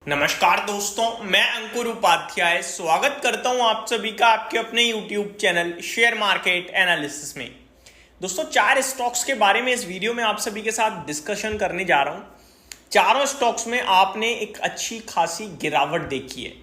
नमस्कार दोस्तों, मैं अंकुर उपाध्याय स्वागत करता हूं आप सभी का आपके अपने YouTube channel share market analysis में। दोस्तों, 4 स्टॉक्स के बारे में इस वीडियो में आप सभी के साथ डिस्कशन करने जा रहा हूं। चारों स्टॉक्स में आपने एक अच्छी खासी गिरावट देखी है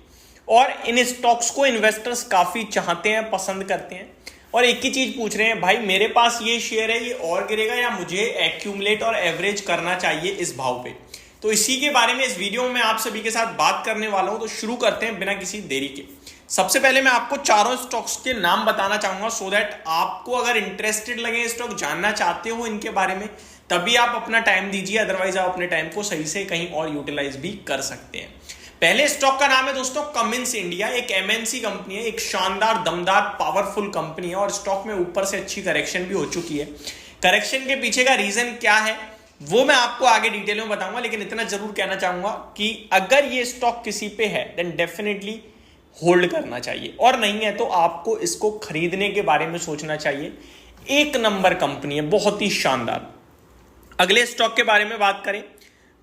और इन स्टॉक्स को इन्वेस्टर्स काफी चाहते हैं, पसंद करते हैं और एक ही चीज पूछ रहे हैं, भाई मेरे पास ये शेयर है, ये और गिरेगा या मुझे एक्यूमुलेट और एवरेज करना चाहिए इस भाव पे। तो इसी के बारे में इस वीडियो में आप सभी के साथ बात करने वाला हूं। तो शुरू करते हैं बिना किसी देरी के। सबसे पहले मैं आपको चारों स्टॉक्स के नाम बताना चाहूंगा सो दैट आपको अगर इंटरेस्टेड लगे, स्टॉक जानना चाहते हो इनके बारे में, तभी आप अपना टाइम दीजिए, अदरवाइज आप अपने टाइम को सही से कहीं और यूटिलाइज भी कर सकते हैं। पहले स्टॉक का नाम है दोस्तों कमिंस इंडिया। एक एमएनसी कंपनी है, एक शानदार दमदार पावरफुल कंपनी है और स्टॉक में ऊपर से अच्छी करेक्शन भी हो चुकी है। करेक्शन के पीछे का रीजन क्या है वो मैं आपको आगे डिटेल में बताऊंगा, लेकिन इतना जरूर कहना चाहूंगा कि अगर ये स्टॉक किसी पे है देन डेफिनेटली होल्ड करना चाहिए, और नहीं है तो आपको इसको खरीदने के बारे में सोचना चाहिए। एक नंबर कंपनी है, बहुत ही शानदार। अगले स्टॉक के बारे में बात करें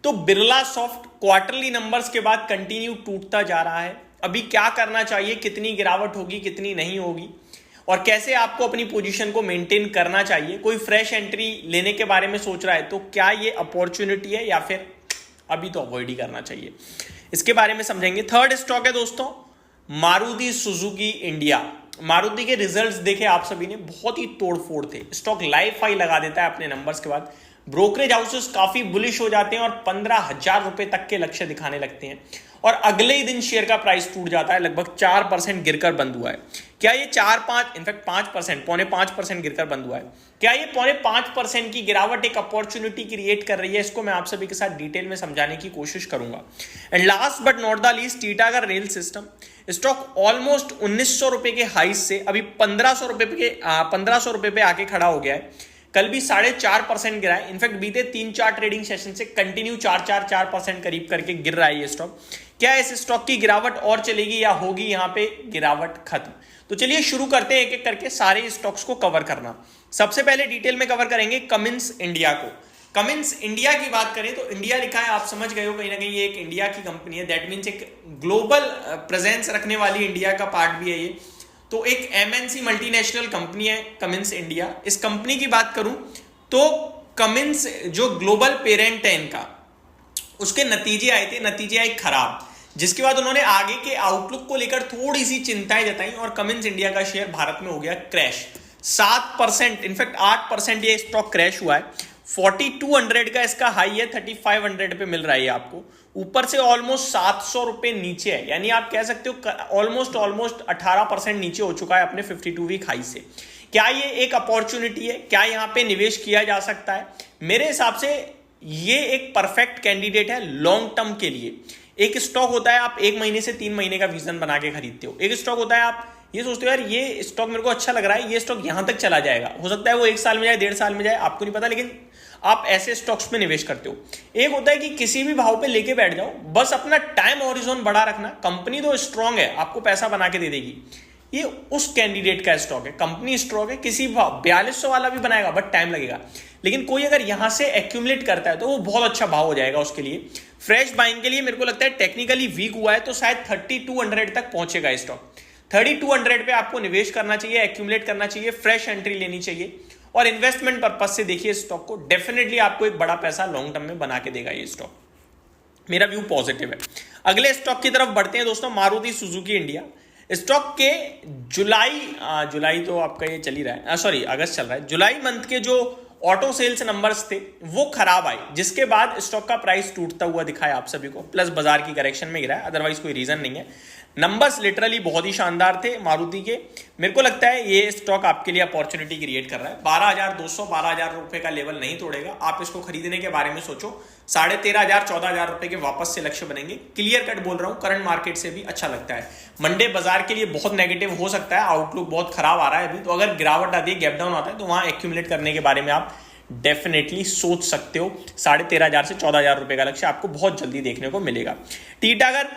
तो बिरला सॉफ्ट क्वार्टरली नंबर्स के बाद कंटिन्यू टूटता जा रहा है। अभी क्या करना चाहिए, कितनी गिरावट होगी, कितनी नहीं होगी और कैसे आपको अपनी पोजीशन को मेंटेन करना चाहिए। कोई फ्रेश एंट्री लेने के बारे में सोच रहा है तो क्या ये अपॉर्चुनिटी है या फिर अभी तो अवॉइड ही करना चाहिए, इसके बारे में समझेंगे। थर्ड स्टॉक है दोस्तों मारुति सुजुकी इंडिया। मारुति के रिजल्ट्स देखे आप सभी ने, बहुत ही तोड़फोड़ थे। स्टॉक लाइफ हाई लगा देता है अपने नंबर्स के बाद। ब्रोकरेज हाउसेस काफी बुलिश हो जाते हैं और 15,000 रुपए तक के लक्ष्य दिखाने लगते हैं और अगले ही दिन शेयर का प्राइस टूट जाता है। लगभग 4% गिरकर बंद हुआ है। क्या ये 4-5 इनफैक्ट 5% पौने 5% गिरकर बंद हुआ है। क्या ये पौने 5% की गिरावट एक अपॉर्चुनिटी क्रिएट कर रही है, इसको मैं आप सभी के साथ डिटेल में समझाने की कोशिश करूंगा। And last but not the least, Titagarh rail system. Stock almost 1900 रुपए के हाई से अभी 1500 रुपए पे आके खड़ा हो गया है। कल भी 4.5% गिरा है। इनफैक्ट बीते 3-4 ट्रेडिंग सेशन से कंटिन्यू 4% करीब करके गिर रहा है ये स्टॉक। क्या इस स्टॉक की गिरावट और चलेगी या होगी यहां पे गिरावट खत्म? तो चलिए शुरू करते हैं एक एक करके सारे स्टॉक्स को कवर करना। सबसे पहले डिटेल में कवर करेंगे कमिंस इंडिया को। कमिंस इंडिया की बात करें तो इंडिया लिखा है, आप समझ गए हो कहीं ना कहीं ये एक इंडिया की कंपनी है। दैट मीन्स एक ग्लोबल प्रेजेंस रखने वाली इंडिया का पार्ट भी है ये। तो एक एमएनसी मल्टीनेशनल कंपनी है कमिंस इंडिया। इस कंपनी की बात करूं तो कमिंस जो ग्लोबल पेरेंट है इनका, उसके नतीजे आए थे, नतीजे आए खराब, जिसके बाद उन्होंने आगे के आउटलुक को लेकर थोड़ी सी चिंताएं जताई और कमिंस इंडिया का शेयर भारत में हो गया क्रैश। 7% इनफैक्ट 8% ये स्टॉक क्रैश हुआ है। 4200 का इसका हाई है, 3500 पे मिल रहा है आपको। ऊपर से ऑलमोस्ट 700 रुपए नीचे है, यानी आप कह सकते हो ऑलमोस्ट 18% नीचे हो चुका है अपने 52 वीक हाई से। क्या ये एक अपॉर्चुनिटी है? क्या यहां पे निवेश किया जा सकता है? मेरे हिसाब से ये एक परफेक्ट कैंडिडेट है लॉन्ग टर्म के लिए। एक स्टॉक होता है आप 1 महीने से 3 महीने का विजन बना के खरीदते हो। एक स्टॉक होता है आप ये सोचते हो यार ये स्टॉक मेरे को अच्छा लग रहा है, ये स्टॉक यहां तक चला जाएगा, हो सकता है वो 1 साल में जाए, 1.5 साल में जाए, आपको नहीं पता, लेकिन आप ऐसे स्टॉक्स में निवेश करते हो। एक होता है कि किसी भी भाव पे लेके बैठ जाओ, बस अपना टाइम हॉरिजॉन बढ़ा रखना। कंपनी तो स्ट्रांग है, आपको पैसा बना के दे देगी, ये उस कैंडिडेट का स्टॉक है। कंपनी स्ट्रांग है, किसी भाव 4200 वाला भी बनाएगा बट टाइम लगेगा, लेकिन कोई अगर यहां से एक्यूमुलेट करता है तो वो बहुत अच्छा भाव हो जाएगा उसके लिए। फ्रेश बाइंग के लिए मेरे को लगता है टेक्निकली वीक हुआ है तो शायद 3200 तक पहुंचेगा स्टॉक। 3200 पे आपको निवेश करना चाहिए, एक्यूमुलेट करना चाहिए, फ्रेश एंट्री लेनी चाहिए और इन्वेस्टमेंट पर्पज से देखिए स्टॉक को। डेफिनेटली आपको एक बड़ा पैसा लॉन्ग टर्म में बना के देगा ये स्टॉक। मेरा व्यू पॉजिटिव है। अगले स्टॉक की तरफ बढ़ते हैं दोस्तों, मारुति सुजुकी इंडिया। स्टॉक के जुलाई तो आपका ये चल ही रहा है, सॉरी अगस्त चल रहा है। जुलाई मंथ के जो ऑटो सेल्स नंबर्स थे वो खराब आए, जिसके बाद स्टॉक का प्राइस टूटता हुआ दिखाया आप सभी को, प्लस बाजार की करेक्शन में गिरा है, अदरवाइज कोई रीजन नहीं है। नंबर्स लिटरली बहुत ही शानदार थे मारुति के। मेरे को लगता है ये स्टॉक आपके लिए अपॉर्चुनिटी क्रिएट कर रहा है। 12,200 12,000 रुपए का लेवल नहीं तोड़ेगा। आप इसको खरीदने के बारे में सोचो। 13,500 14,000 रुपए के वापस से लक्ष्य बनेंगे। क्लियर कट बोल रहा हूं, करंट मार्केट से भी अच्छा लगता है। मंडे बाजार के लिए बहुत नेगेटिव हो सकता है, आउटलुक बहुत खराब आ रहा है अभी, तो अगर गिरावट आती है, गैप डाउन आता है, तो वहां एक्यूमुलेट करने के बारे में आप डेफिनेटली सोच सकते हो। 13,500 से 14,000 रुपए का लक्ष्य आपको बहुत जल्दी देखने को मिलेगा। टीटागढ़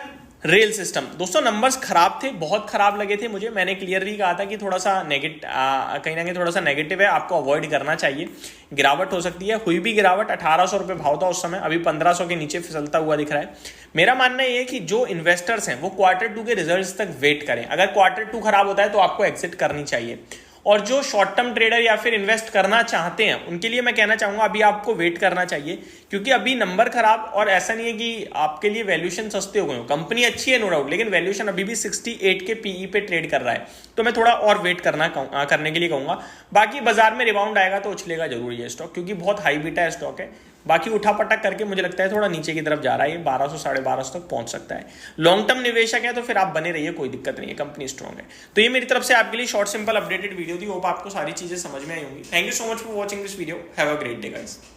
रेल सिस्टम दोस्तों नंबर्स खराब थे, बहुत खराब लगे थे मुझे। मैंने क्लियरली कहा था कि थोड़ा सा कहीं ना कहीं थोड़ा सा नेगेटिव है, आपको अवॉइड करना चाहिए। गिरावट हो सकती है, हुई भी गिरावट। 1800 रुपये भाव था उस समय, अभी 1500 के नीचे फिसलता हुआ दिख रहा है। मेरा मानना ये है कि जो इन्वेस्टर्स हैं वो Q2 के रिजल्ट्स तक वेट करें। अगर Q2 खराब होता है तो आपको एग्जिट करनी चाहिए। और जो शॉर्ट टर्म ट्रेडर या फिर इन्वेस्ट करना चाहते हैं उनके लिए मैं कहना चाहूंगा अभी आपको वेट करना चाहिए, क्योंकि अभी नंबर खराब, और ऐसा नहीं है कि आपके लिए वैल्यूएशन सस्ते हो गए हो। कंपनी अच्छी है नो डाउट, लेकिन वैल्यूएशन अभी भी 68 के पीई पे ट्रेड कर रहा है, तो मैं थोड़ा और वेट करने के लिए कहूंगा। बाकी बाजार में रिबाउंड आएगा तो उछलेगा जरूर ये स्टॉक, क्योंकि बहुत हाई बीटा स्टॉक है। बाकी उठा पटक करके मुझे लगता है थोड़ा नीचे की तरफ जा रहा है, ये 1200 1250 तक पहुंच सकता है। लॉन्ग टर्म निवेशक है तो फिर आप बने रहिए, कोई दिक्कत नहीं है, कंपनी स्ट्रॉन्ग है। तो ये मेरी तरफ से आपके लिए शॉर्ट सिंपल अपडेटेड वीडियो थी। होप आपको सारी चीजें समझ में आई होंगी। Thank you so much for watching this video. Have a great day guys.